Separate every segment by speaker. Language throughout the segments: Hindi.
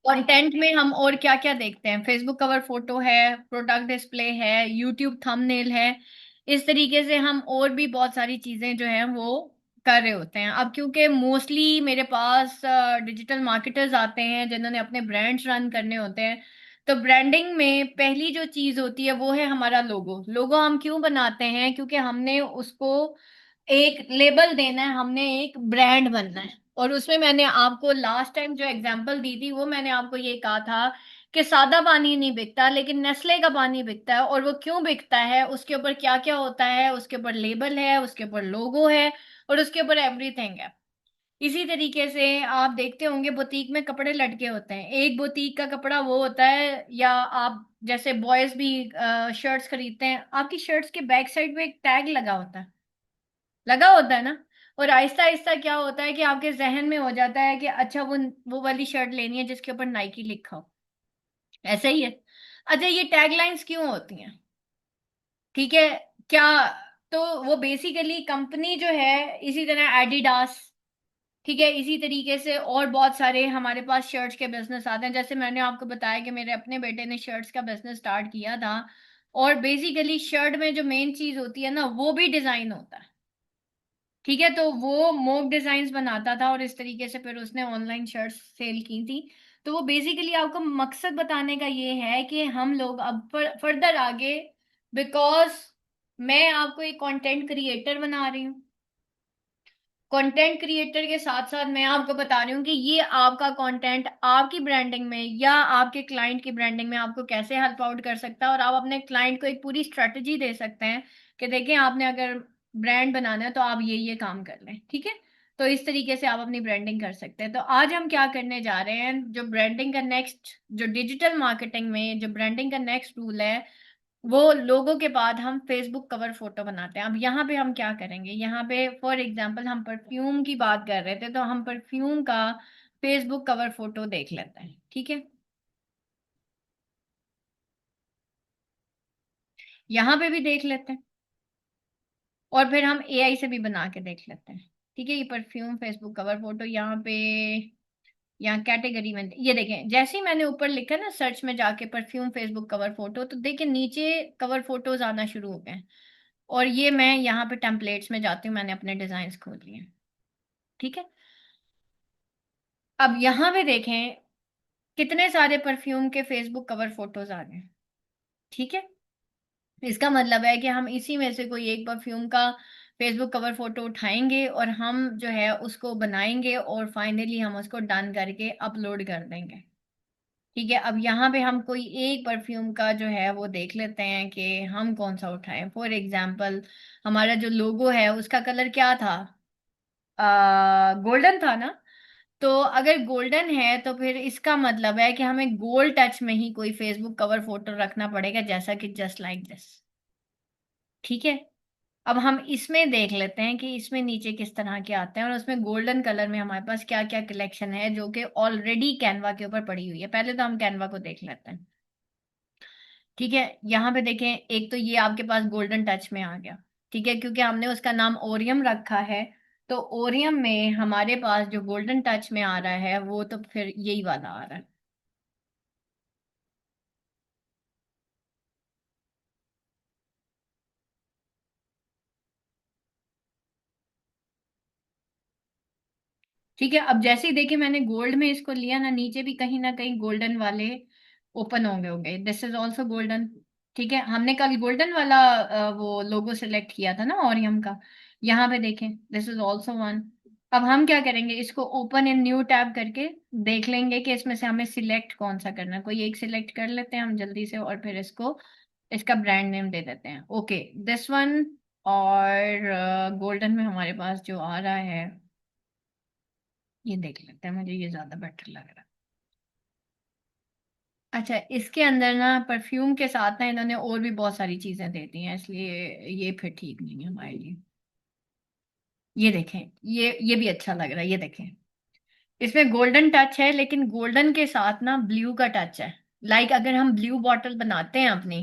Speaker 1: कंटेंट में हम और क्या क्या देखते हैं? फेसबुक कवर फोटो है, प्रोडक्ट डिस्प्ले है, यूट्यूब थंबनेल है। इस तरीके से हम और भी बहुत सारी चीजें जो हैं वो कर रहे होते हैं। अब क्योंकि मोस्टली मेरे पास डिजिटल मार्केटर्स आते हैं जिन्होंने अपने ब्रांड्स रन करने होते हैं। तो ब्रांडिंग में पहली जो चीज होती है वो है हमारा लोगो। लोगो हम क्यों बनाते हैं? क्योंकि हमने उसको एक लेबल देना है, हमने एक ब्रांड बनना है। और उसमें मैंने आपको लास्ट टाइम जो एग्जांपल दी थी वो मैंने आपको ये कहा था कि सादा पानी नहीं बिकता लेकिन नेस्ले का पानी बिकता है। और वो क्यों बिकता है, उसके ऊपर क्या क्या होता है, उसके ऊपर लेबल है, उसके ऊपर लोगो है, और उसके ऊपर एवरीथिंग है। इसी तरीके से आप देखते होंगे बुटीक में कपड़े लटके होते हैं। एक बुटीक का कपड़ा वो होता है, या आप जैसे बॉयज भी शर्ट्स खरीदते हैं, आपकी शर्ट्स के बैक साइड पे एक टैग लगा होता है ना। और आहिस्ता आहिस्ता क्या होता है कि आपके जहन में हो जाता है कि अच्छा वो वाली शर्ट लेनी है जिसके ऊपर नाइकी लिखा हो। ऐसा ही है। अच्छा, ये टैगलाइंस क्यों होती हैं? ठीक है। क्या? तो वो बेसिकली कंपनी जो है, इसी तरह एडिडास, ठीक है, इसी तरीके से और बहुत सारे हमारे पास शर्ट्स के बिजनेस आते हैं। जैसे मैंने आपको बताया कि मेरे अपने बेटे ने शर्ट्स का बिजनेस स्टार्ट किया था। और बेसिकली शर्ट में जो मेन चीज होती है ना, वो भी डिजाइन होता है। ठीक है, तो वो मोक डिजाइन्स बनाता था और इस तरीके से फिर उसने ऑनलाइन शर्ट्स सेल की थी। तो वो बेसिकली आपको मकसद बताने का ये है कि हम लोग अब फर्दर आगे, बिकॉज मैं आपको एक कंटेंट क्रिएटर बना रही हूँ। कंटेंट क्रिएटर के साथ साथ मैं आपको बता रही हूँ कि ये आपका कंटेंट आपकी ब्रांडिंग में या आपके क्लाइंट की ब्रांडिंग में आपको कैसे हेल्प आउट कर सकता है। और आप अपने क्लाइंट को एक पूरी स्ट्रेटजी दे सकते हैं कि देखिए, आपने अगर ब्रांड बनाना है तो आप ये काम कर लें। ठीक है, तो इस तरीके से आप अपनी ब्रांडिंग कर सकते हैं। तो आज हम क्या करने जा रहे हैं, जो ब्रांडिंग का नेक्स्ट, जो डिजिटल मार्केटिंग में जो ब्रांडिंग का नेक्स्ट रूल है, वो लोगों के बाद हम फेसबुक कवर फोटो बनाते हैं। अब यहाँ पे हम क्या करेंगे, यहाँ पे फॉर एग्जांपल हम परफ्यूम की बात कर रहे थे, तो हम परफ्यूम का फेसबुक कवर फोटो देख लेते हैं। ठीक है, यहाँ पे भी देख लेते हैं, और फिर हम एआई से भी बना के देख लेते हैं। ठीक है, ये परफ्यूम फेसबुक कवर फोटो, यहाँ पे, यहाँ कैटेगरी में ये देखें, जैसे ही मैंने ऊपर लिखा ना सर्च में जाके परफ्यूम फेसबुक कवर फोटो, तो देखिए नीचे कवर फोटोज आना शुरू हो गए हैं। और ये मैं यहाँ पे टेम्पलेट्स में जाती हूँ, मैंने अपने डिजाइन खोल लिए। ठीक है, अब यहाँ पे देखें कितने सारे परफ्यूम के फेसबुक कवर फोटोज आ गए। ठीक है, इसका मतलब है कि हम इसी में से कोई एक परफ्यूम का फेसबुक कवर फोटो उठाएंगे और हम जो है उसको बनाएंगे और फाइनली हम उसको डन करके अपलोड कर देंगे। ठीक है, अब यहाँ पे हम कोई एक परफ्यूम का जो है वो देख लेते हैं कि हम कौन सा उठाएं। फॉर एग्जाम्पल, हमारा जो लोगो है उसका कलर क्या था? गोल्डन था ना। तो अगर गोल्डन है तो फिर इसका मतलब है कि हमें गोल्ड टच में ही कोई फेसबुक कवर फोटो रखना पड़ेगा, जैसा कि जस्ट लाइक दिस। ठीक है, अब हम इसमें देख लेते हैं कि इसमें नीचे किस तरह के आते हैं, और उसमें गोल्डन कलर में हमारे पास क्या क्या कलेक्शन है जो कि ऑलरेडी कैनवा के ऊपर पड़ी हुई है। पहले तो हम कैनवा को देख लेते हैं। ठीक है, यहाँ पे देखें, एक तो ये आपके पास गोल्डन टच में आ गया। ठीक है, क्योंकि हमने उसका नाम ओरियम रखा है। तो ओरियम में हमारे पास जो गोल्डन टच में आ रहा है वो तो फिर यही वाला आ रहा है। ठीक है, अब जैसे ही देखिए मैंने गोल्ड में इसको लिया ना, नीचे भी कहीं ना कहीं गोल्डन वाले ओपन होंगे दिस इज ऑल्सो गोल्डन। ठीक है, हमने कल गोल्डन वाला वो लोगो सिलेक्ट किया था ना ओरियम का। यहाँ पे देखें, दिस इज ऑल्सो वन। अब हम क्या करेंगे, इसको ओपन इन न्यू टैब करके देख लेंगे कि इसमें से हमें सिलेक्ट कौन सा करना है। कोई एक सिलेक्ट कर लेते हैं हम जल्दी से, और फिर इसको, इसका ब्रांड नेम दे देते हैं, ओके, दिस वन। और गोल्डन में हमारे पास जो आ रहा है, ये देख लेते हैं, मुझे ये ज्यादा बेटर लग रहा है। अच्छा, इसके अंदर ना परफ्यूम के साथ ना इन्होंने और भी बहुत सारी चीजें दे दी हैं, इसलिए ये फिर ठीक नहीं है हमारे लिए। ये देखें, ये भी अच्छा लग रहा है, ये देखें, इसमें गोल्डन टच है लेकिन गोल्डन के साथ ना ब्लू का टच है। लाइक अगर हम ब्लू बॉटल बनाते हैं अपनी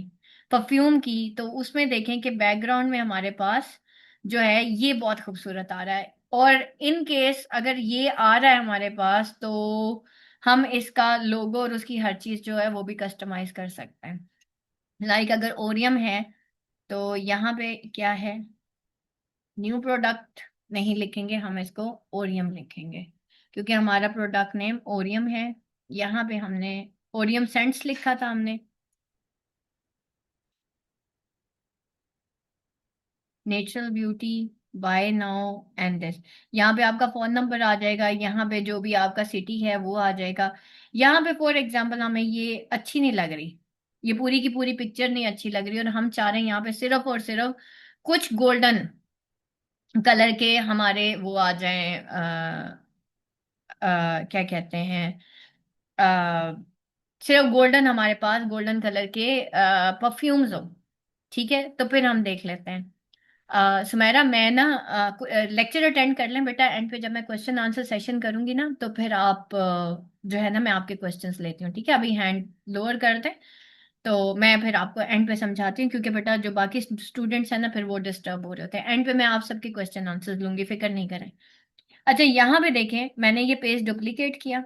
Speaker 1: परफ्यूम की, तो उसमें देखें कि बैकग्राउंड में हमारे पास जो है ये बहुत खूबसूरत आ रहा है। और इन केस अगर ये आ रहा है हमारे पास, तो हम इसका लोगो और उसकी हर चीज जो है वो भी कस्टमाइज कर सकते हैं। लाइक अगर ओरियम है तो यहाँ पे क्या है, न्यू प्रोडक्ट नहीं लिखेंगे, हम इसको ओरियम लिखेंगे, क्योंकि हमारा प्रोडक्ट नेम ओरियम है। यहाँ पे हमने ओरियम सेंट्स लिखा था हमने, natural beauty, by now and this. यहाँ पे आपका फोन नंबर आ जाएगा, यहाँ पे जो भी आपका सिटी है वो आ जाएगा। यहाँ पे फॉर एग्जांपल हमें ये अच्छी नहीं लग रही, ये पूरी की पूरी पिक्चर नहीं अच्छी लग रही, और हम चाह रहे हैं यहाँ पे सिर्फ और सिर्फ कुछ गोल्डन कलर के हमारे वो आ जाएं, क्या कहते हैं, सिर्फ गोल्डन, हमारे पास गोल्डन कलर के परफ्यूम्स हो। ठीक है, तो फिर हम देख लेते हैं। सुमेरा, मैं ना लेक्चर अटेंड कर लें बेटा, एंड पे जब मैं क्वेश्चन आंसर सेशन करूंगी ना तो फिर आप जो है ना मैं आपके क्वेश्चंस लेती हूँ, ठीक है? अभी हैंड लोअर कर दें तो मैं फिर आपको एंड पे समझाती हूँ, क्योंकि बेटा जो बाकी स्टूडेंट्स हैं ना फिर वो डिस्टर्ब हो रहे होते हैं। एंड पे मैं आप सबके क्वेश्चन आंसर लूंगी, फिक्र नहीं करें। अच्छा, यहाँ पे देखें, मैंने ये पेज डुप्लीकेट किया।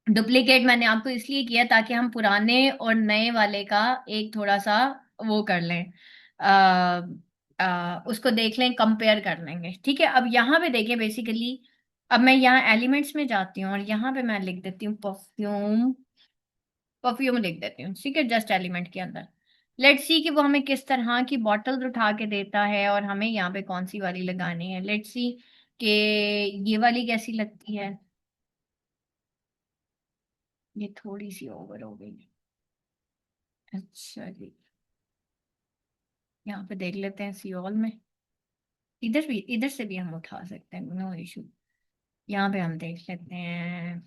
Speaker 1: डुप्लीकेट मैंने आपको इसलिए किया ताकि हम पुराने और नए वाले का एक थोड़ा सा वो कर लें, उसको देख लें, कंपेयर कर लेंगे। ठीक है, अब यहाँ पे देखें बेसिकली, अब मैं यहाँ एलिमेंट्स में जाती हूँ और यहाँ पे मैं लिख देती हूँ परफ्यूम। परफ्यूम लिख देती हूँ, ठीक है, जस्ट एलिमेंट के अंदर। लेट्स सी कि वो हमें किस तरह की बॉटल्स उठा के देता है और हमें यहाँ पे कौन सी वाली लगानी है। लेट्स सी कि ये वाली कैसी लगती है। ये थोड़ी सी ओवर हो गई। अच्छा जी, यहाँ पे देख लेते हैं सियोल में, इधर भी, इधर से भी हम उठा सकते हैं, नो इशू। यहाँ पे हम देख लेते हैं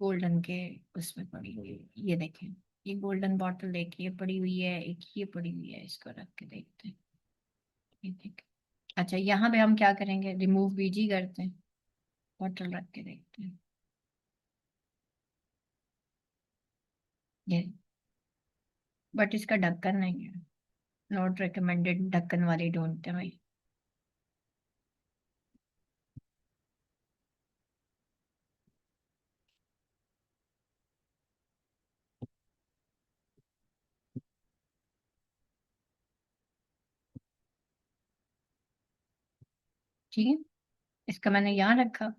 Speaker 1: गोल्डन के, उसमें पड़ी हुई, ये देखें, ये गोल्डन बॉटल एक ये पड़ी हुई है, एक ये पड़ी हुई है, इसको रख के देखते हैं। ये देखें। अच्छा, यहाँ पे हम क्या करेंगे, रिमूव बीजी करते हैं, बॉटल रख के देखते हैं। ये, बट इसका ढक्कन नहीं है, नॉट रिकमेंडेड ढक्कन वाली ढूंढते हैं भाई। ठीक है, इसका मैंने यहाँ रखा।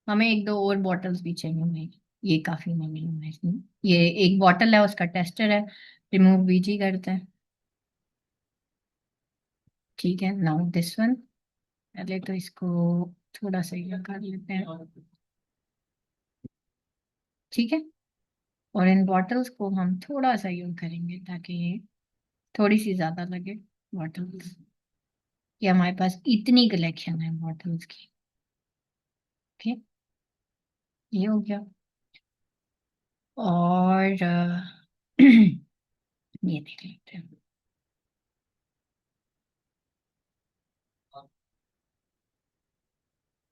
Speaker 1: हमें एक दो और बॉटल्स भी चाहिए होंगे, ये काफी महंगी है इसमें। ये एक बॉटल है, उसका टेस्टर है, रिमूव बीजी करते हैं। ठीक है, नाउ दिस वन। पहले तो इसको थोड़ा सा ये कर लेते हैं। ठीक है, और इन बॉटल्स को हम थोड़ा सा यूज करेंगे ताकि ये थोड़ी सी ज्यादा लगे बॉटल्स। ये हमारे पास इतनी कलेक्शन है बॉटल्स की। ओके, ये हो गया। और ये देख लेते हैं।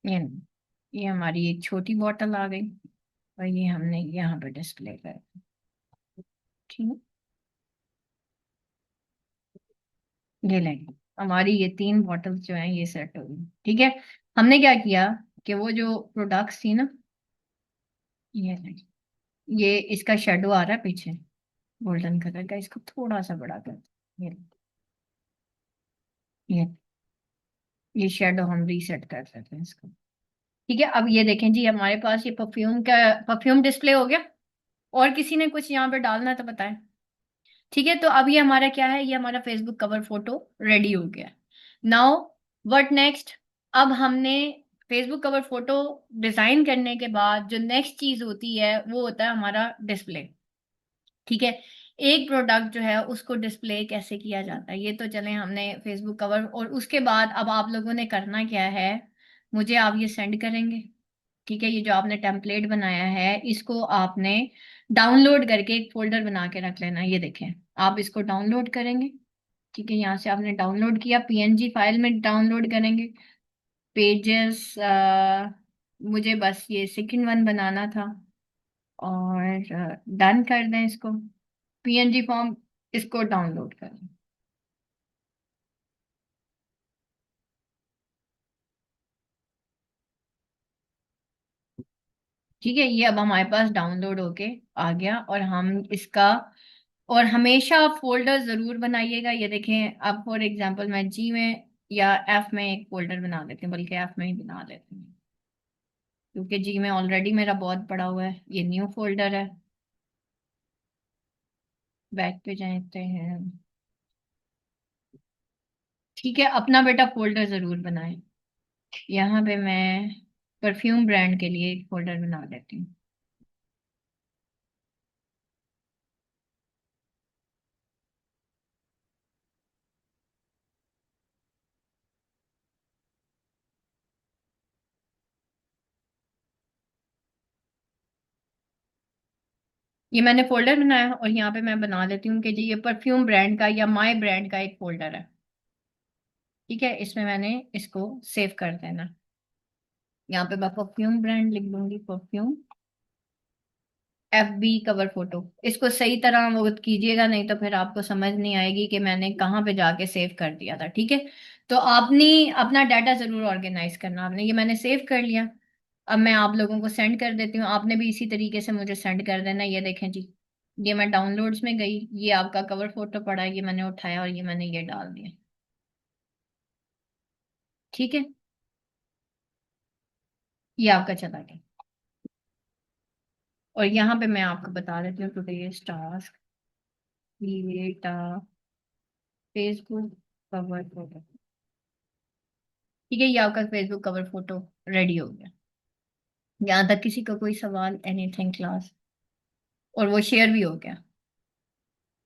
Speaker 1: ये ये हमारी एक छोटी बॉटल आ गई, और ये हमने यहाँ पे डिस्प्ले कर। ठीक है, ये लेंगे, हमारी ये तीन बॉटल्स जो हैं ये सेट हो गई। ठीक है, हमने क्या किया कि वो जो प्रोडक्ट्स थी ना, ये लेंगे, ये इसका शेडो आ रहा है पीछे गोल्डन कलर का, इसको थोड़ा सा बड़ा कर, ये ये शेडो हम रीसेट कर देते हैं इसको। ठीक है, अब ये देखें जी, हमारे पास ये परफ्यूम का परफ्यूम डिस्प्ले हो गया। और किसी ने कुछ यहाँ पे डालना है तो बताएं। ठीक है, तो अब ये हमारा क्या है, ये हमारा फेसबुक कवर फोटो रेडी हो गया। Now what next. अब हमने फेसबुक कवर फोटो डिजाइन करने के बाद जो नेक्स्ट चीज होती है वो होता है हमारा डिस्प्ले। ठीक है, एक प्रोडक्ट जो है उसको डिस्प्ले कैसे किया जाता है, ये तो चले हमने फेसबुक कवर, और उसके बाद अब आप लोगों ने करना क्या है, मुझे आप ये सेंड करेंगे। ठीक है, ये जो आपने टेम्पलेट बनाया है इसको आपने डाउनलोड करके एक फोल्डर बना के रख लेना। ये देखें, आप इसको डाउनलोड करेंगे। ठीक है, यहाँ से आपने डाउनलोड किया, पीएनजी फाइल में डाउनलोड करेंगे। पेजेस, मुझे बस ये सेकंड वन बनाना था, और डन कर दें इसको। पीएनजी फॉर्म, इसको डाउनलोड करें। ठीक है, ये अब हमारे पास डाउनलोड होके आ गया, और हम इसका, और हमेशा आप फोल्डर जरूर बनाइएगा। ये देखें, अब फॉर एग्जांपल मैं जी में या एफ में एक फोल्डर बना लेती हूँ, बल्कि एफ में ही बना लेती हूँ, क्योंकि जी में ऑलरेडी मेरा बहुत पड़ा हुआ है। ये न्यू फोल्डर है, बैक पे जाते हैं। ठीक है, अपना बेटा फोल्डर जरूर बनाएं। यहाँ पे मैं परफ्यूम ब्रांड के लिए एक फोल्डर बना लेती हूँ। ये मैंने फोल्डर बनाया, और यहाँ पे मैं बना लेती हूँ कि जी ये परफ्यूम ब्रांड का या माय ब्रांड का एक फोल्डर है। ठीक है, इसमें मैंने इसको सेव कर देना। यहाँ पे मैं परफ्यूम ब्रांड लिख दूंगी, perfume F B cover photo. इसको सही तरह वो कीजिएगा, नहीं तो फिर आपको समझ नहीं आएगी कि मैंने कहाँ पे जाके सेव कर दिया था। ठीक है, तो आपने अपना डाटा जरूर ऑर्गेनाइज करना। आपने, ये मैंने सेव कर लिया। अब मैं आप लोगों को सेंड कर देती हूँ, आपने भी इसी तरीके से मुझे सेंड कर देना। ये देखें जी, ये मैं डाउनलोड्स में गई, ये आपका कवर फोटो पड़ा है, ये मैंने उठाया और ये मैंने ये डाल दिया। ठीक है, ये आपका चला गया। और यहाँ पे मैं आपको बता देती हूँ, today's task, create Facebook cover photo. ठीक है, ये आपका फेसबुक कवर फोटो रेडी हो गया। यहाँ तक किसी का कोई सवाल, एनीथिंग क्लास? और वो शेयर भी हो गया।